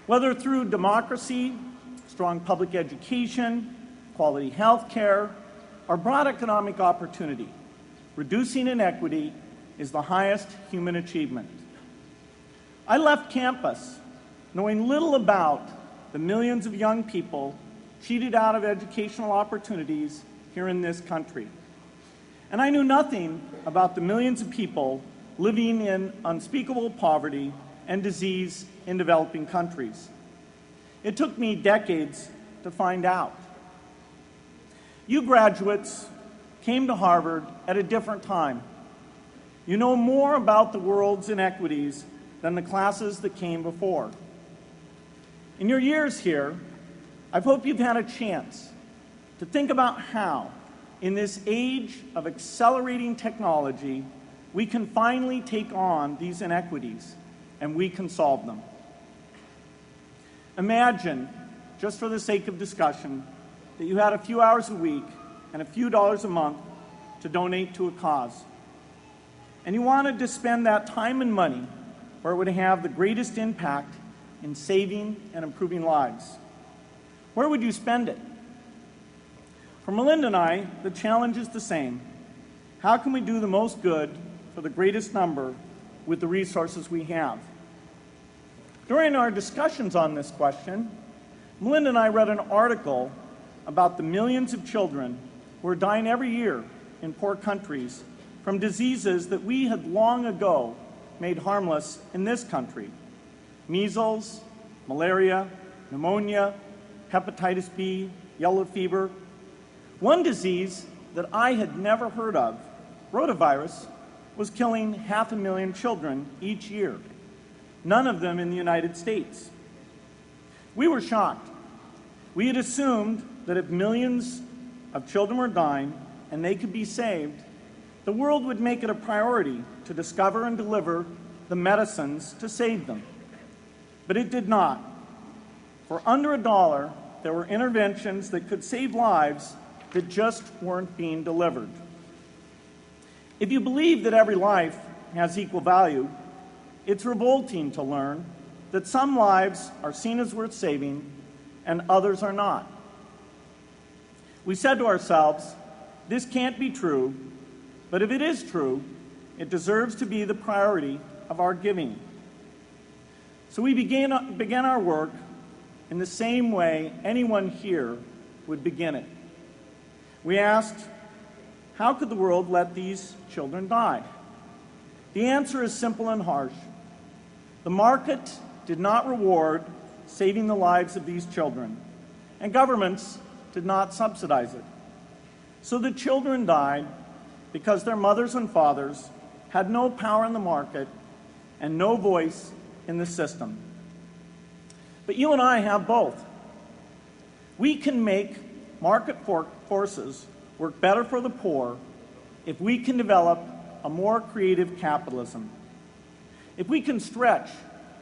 Whether through democracy, strong public education, quality health care, or broad economic opportunity, reducing inequity is the highest human achievement. I left campus knowing little about the millions of young people cheated out of educational opportunities here in this country. And I knew nothing about the millions of people living in unspeakable poverty and disease in developing countries. It took me decades to find out. You graduates came to Harvard at a different time. You know more about the world's inequities than the classes that came before. In your years here, I hope you've had a chance to think about how, in this age of accelerating technology, we can finally take on these inequities and we can solve them. Imagine, just for the sake of discussion, that you had a few hours a week and a few dollars a month to donate to a cause. And you wanted to spend that time and money where it would have the greatest impact in saving and improving lives. Where would you spend it? For Melinda and I, the challenge is the same. How can we do the most good for the greatest number with the resources we have? During our discussions on this question, Melinda and I read an article about the millions of children who are dying every year in poor countries from diseases that we had long ago made harmless in this country: measles, malaria, pneumonia, hepatitis B, yellow fever. One disease that I had never heard of, rotavirus, was killing 500,000 children each year, none of them in the United States. We were shocked. We had assumed that if millions of children were dying and they could be saved, the world would make it a priority to discover and deliver the medicines to save them. But it did not. For under $1, there were interventions that could save lives that just weren't being delivered. If you believe that every life has equal value, it's revolting to learn that some lives are seen as worth saving and others are not. We said to ourselves, this can't be true, but if it is true, it deserves to be the priority of our giving. So we began our work in the same way anyone here would begin it. We asked, how could the world let these children die? The answer is simple and harsh. The market did not reward saving the lives of these children, and governments did not subsidize it. So the children died because their mothers and fathers had no power in the market and no voice in the system. But you and I have both. We can make market forces work better for the poor if we can develop a more creative capitalism. If we can stretch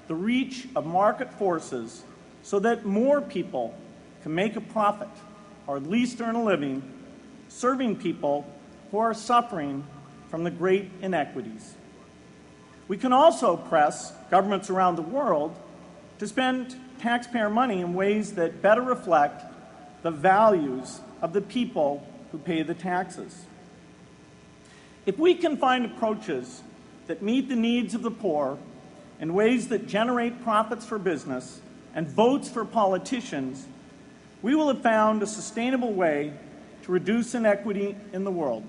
the reach of market forces so that more people can make a profit, or at least earn a living, serving people who are suffering from the great inequities. We can also press governments around the world to spend taxpayer money in ways that better reflect the values of the people who pay the taxes. If we can find approaches that meet the needs of the poor in ways that generate profits for business and votes for politicians, we will have found a sustainable way to reduce inequity in the world.